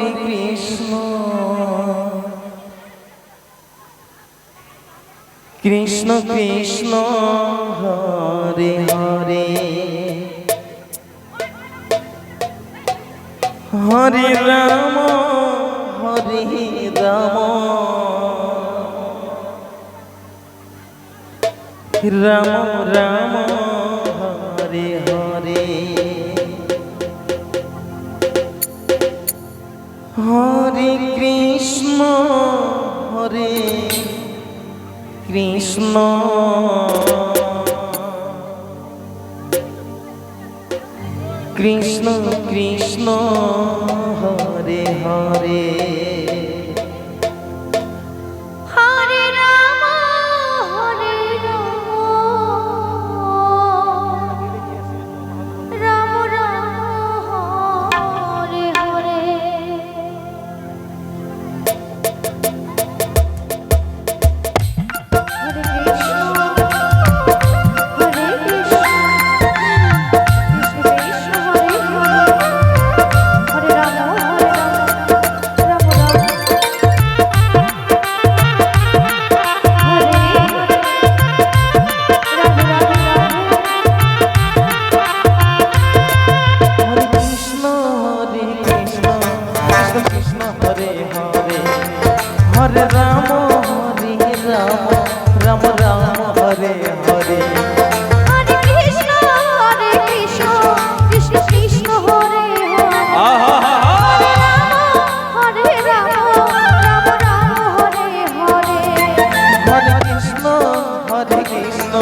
হরে কৃষ্ণ কৃষ্ণ কৃষ্ণ হরে হরে হরে রাম রাম রাম হরে হরে হরে কৃষ্ণ কৃষ্ণ কৃষ্ণ হরে হরে हरे राम राम राम हरे हरे हरे कृष्ण कृष्ण कृष्ण हरे हरे हरे राम राम हरे हरे हरे कृष्ण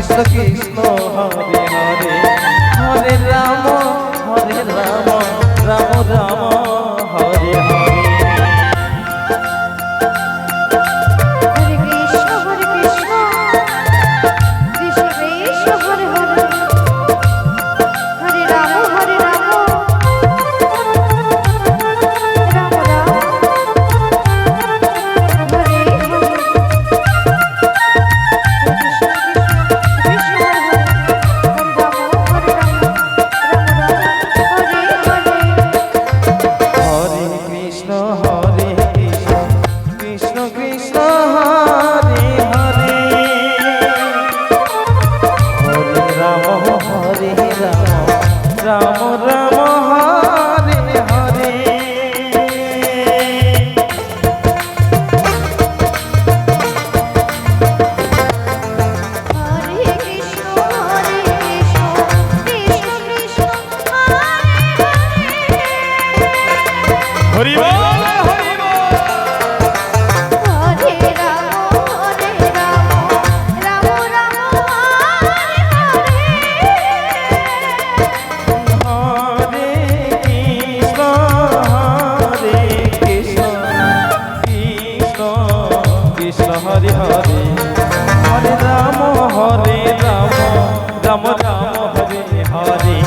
कृष्ण कृष्ण हरे हरे हरे राम राम राम हरे हरे राम राम हरे हरे हरे कृष्ण कृष्ण कृष्ण हरि बोल हरे हरे हरे राम राम राम हरे हरे हरे कृष्ण कृष्ण कृष्ण हरे हरे हरे राम राम राम हरे हरे हरे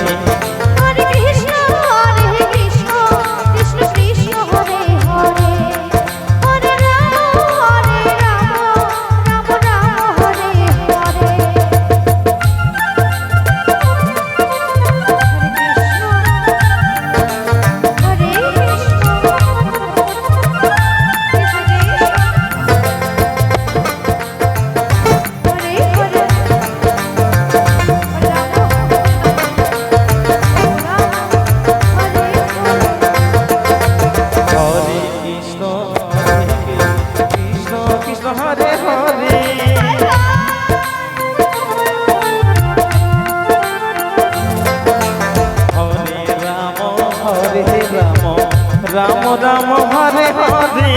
राम राम हरे हरे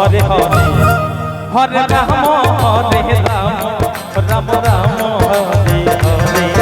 हरे हरे हरे राम राम राम हरे हरे